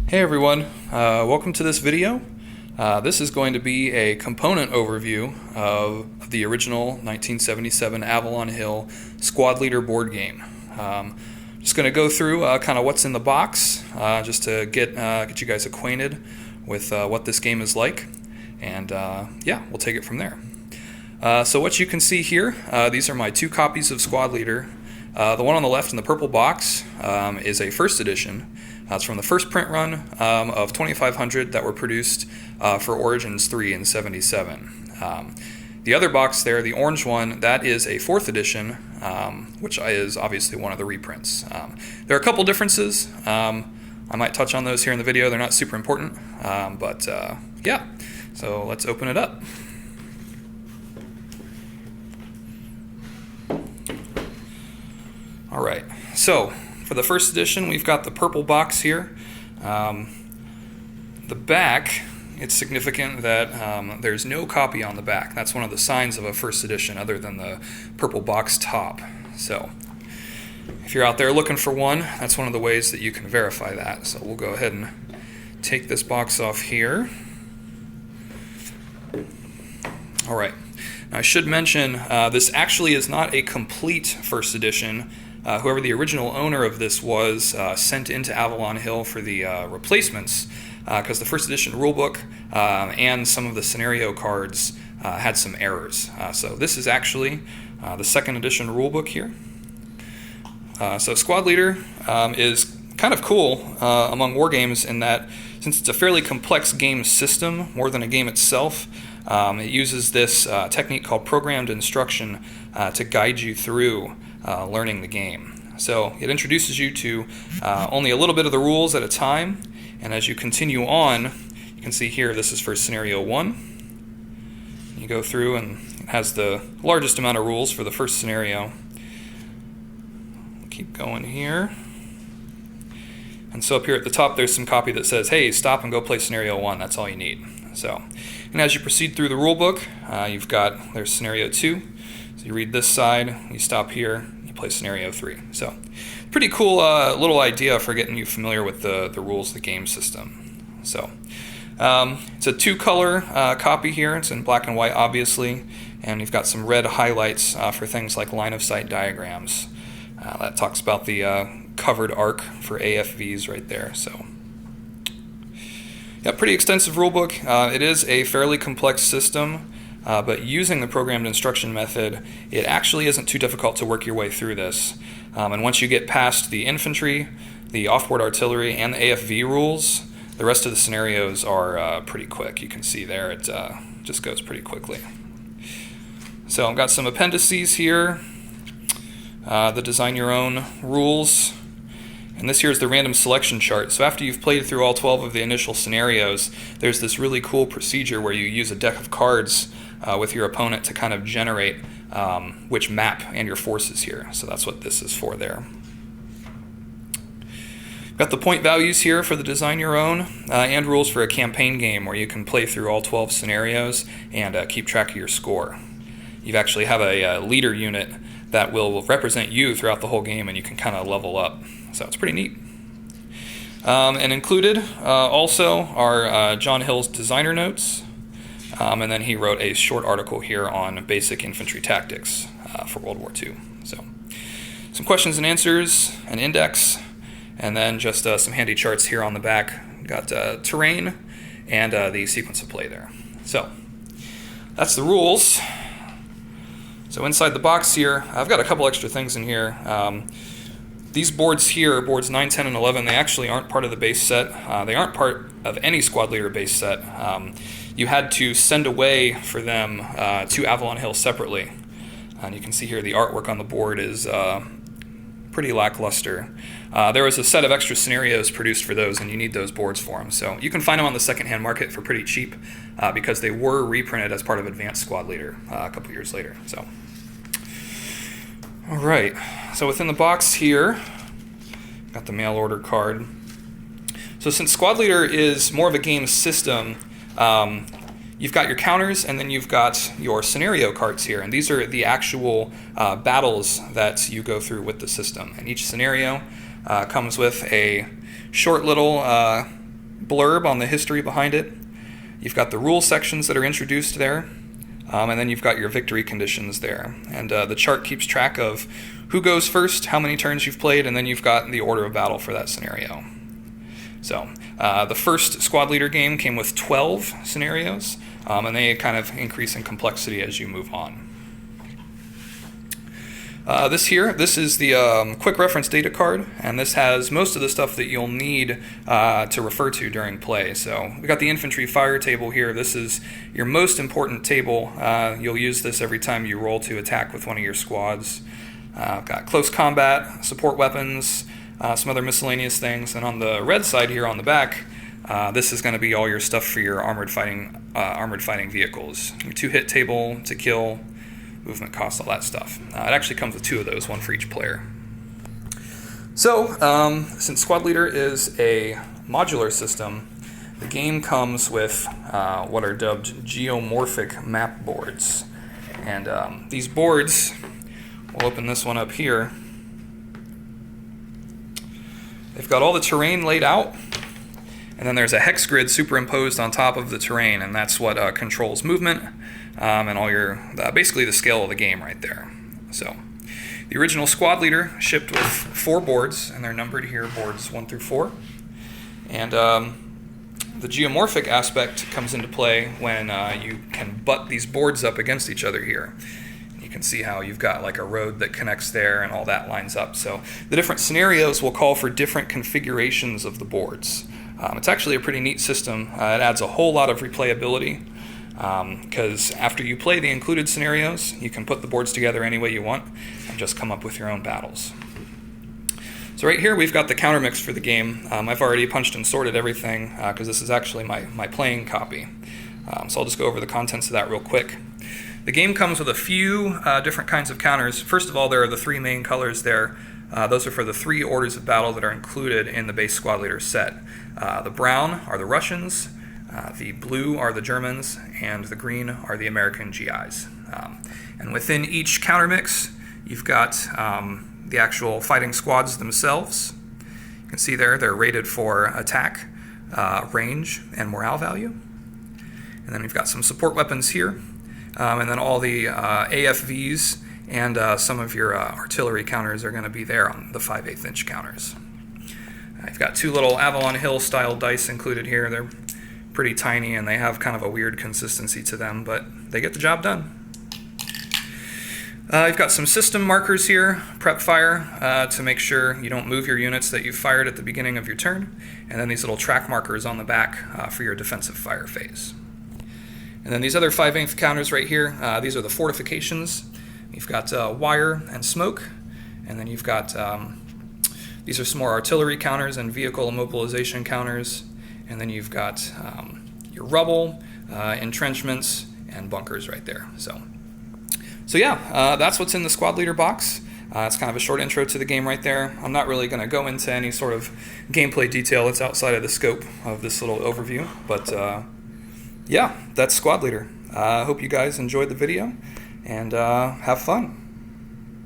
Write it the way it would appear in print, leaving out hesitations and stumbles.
Hey everyone, welcome to this video. This is going to be a component overview of the original 1977 Avalon Hill Squad Leader board game. Just going to go through kind of what's in the box, just to get you guys acquainted with what this game is like, and yeah, we'll take it from there. So what you can see here, these are my two copies of Squad Leader. The one on the left in the purple box is a first edition. It's from the first print run of 2500 that were produced for Origins 3 in '77. The other box there, the orange one, that is a fourth edition, which is obviously one of the reprints. There are a couple differences. I might touch on those here in the video. They're not super important, but yeah. So let's open it up. All right, so for the first edition, we've got the purple box here. The back, it's significant that there's no copy on the back. That's one of the signs of a first edition other than the purple box top. So if you're out there looking for one, that's one of the ways that you can verify that. So we'll go ahead and take this box off here. All right, now I should mention this actually is not a complete first edition. Whoever the original owner of this was sent into Avalon Hill for the replacements because the first edition rulebook and some of the scenario cards had some errors. So this is actually the second edition rulebook here. So Squad Leader is kind of cool among war games in that since it's a fairly complex game system, more than a game itself, it uses this technique called programmed instruction to guide you through learning the game. So it introduces you to only a little bit of the rules at a time, and as you continue on, you can see here this is for scenario 1. You go through and it has the largest amount of rules for the first scenario. Keep going here. And so up here at the top there's some copy that says, hey, stop and go play scenario 1. That's all you need. So, and as you proceed through the rule book, there's scenario 2. So you read this side, you stop here, you play scenario 3. So pretty cool little idea for getting you familiar with the rules of the game system. So it's a two-color copy here. It's in black and white, obviously, and you've got some red highlights for things like line-of-sight diagrams. That talks about the covered arc for AFVs right there. So yeah, pretty extensive rulebook. It is a fairly complex system. But using the programmed instruction method, it actually isn't too difficult to work your way through this. And once you get past the infantry, the offboard artillery, and the AFV rules, the rest of the scenarios are pretty quick. You can see there it just goes pretty quickly. So I've got some appendices here, the design your own rules. And this here is the random selection chart. So after you've played through all 12 of the initial scenarios, there's this really cool procedure where you use a deck of cards with your opponent to kind of generate which map and your forces here. So that's what this is for there. Got the point values here for the design your own and rules for a campaign game where you can play through all 12 scenarios and keep track of your score. You actually have a leader unit that will represent you throughout the whole game, and you can kind of level up. So it's pretty neat. And included also are John Hill's designer notes, and then he wrote a short article here on basic infantry tactics for World War II. So some questions and answers, an index, and then just some handy charts here on the back. Got terrain and the sequence of play there. So that's the rules. So inside the box here, I've got a couple extra things in here. These boards here, boards 9, 10, and 11, they actually aren't part of the base set. They aren't part of any Squad Leader base set. You had to send away for them to Avalon Hill separately. And you can see here the artwork on the board is pretty lackluster. There was a set of extra scenarios produced for those, and you need those boards for them. So you can find them on the secondhand market for pretty cheap because they were reprinted as part of Advanced Squad Leader a couple years later. So, all right. So within the box here, got the mail order card. So since Squad Leader is more of a game system, you've got your counters and then you've got your scenario cards here. And these are the actual battles that you go through with the system. And each scenario comes with a short little blurb on the history behind it. You've got the rule sections that are introduced there. And then you've got your victory conditions there. And the chart keeps track of who goes first, how many turns you've played, and then you've got the order of battle for that scenario. So the first squad leader game came with 12 scenarios, and they kind of increase in complexity as you move on. This is the quick reference data card, and this has most of the stuff that you'll need to refer to during play. So we got the infantry fire table here. This is your most important table. You'll use this every time you roll to attack with one of your squads. Got close combat, support weapons, some other miscellaneous things, and on the red side here on the back, this is going to be all your stuff for your armored fighting vehicles. Your 2-hit table to kill, movement costs, all that stuff. It actually comes with 2 of those, one for each player. So, since Squad Leader is a modular system, the game comes with what are dubbed geomorphic map boards. And these boards, we'll open this one up here, they've got all the terrain laid out, and then there's a hex grid superimposed on top of the terrain, and that's what controls movement. And all your, basically the scale of the game right there. So the original Squad Leader shipped with 4 boards, and they're numbered here, boards 1 through 4. And the geomorphic aspect comes into play when you can butt these boards up against each other here. You can see how you've got like a road that connects there and all that lines up. So the different scenarios will call for different configurations of the boards. It's actually a pretty neat system. It adds a whole lot of replayability. Because after you play the included scenarios, you can put the boards together any way you want and just come up with your own battles. So right here we've got the counter mix for the game. I've already punched and sorted everything because this is actually my playing copy. So I'll just go over the contents of that real quick. The game comes with a few different kinds of counters. First of all, there are the 3 main colors there. Those are for the 3 orders of battle that are included in the base Squad Leader set. The brown are the Russians, the blue are the Germans, and the green are the American GIs. And within each counter mix, you've got the actual fighting squads themselves. You can see there they're rated for attack, range, and morale value. And then we've got some support weapons here, and then all the AFVs and some of your artillery counters are going to be there on the 5/8 inch counters. You've got 2 little Avalon Hill style dice included here. They're pretty tiny and they have kind of a weird consistency to them, but they get the job done. You've got some system markers here, prep fire, to make sure you don't move your units that you've fired at the beginning of your turn, and then these little track markers on the back for your defensive fire phase. And then these other 5/8 counters right here, these are the fortifications. You've got wire and smoke, and then you've got, these are some more artillery counters and vehicle immobilization counters. And then you've got your rubble, entrenchments, and bunkers right there. So yeah, that's what's in the Squad Leader box. It's kind of a short intro to the game right there. I'm not really going to go into any sort of gameplay detail that's outside of the scope of this little overview. But yeah, that's Squad Leader. I hope you guys enjoyed the video, and have fun.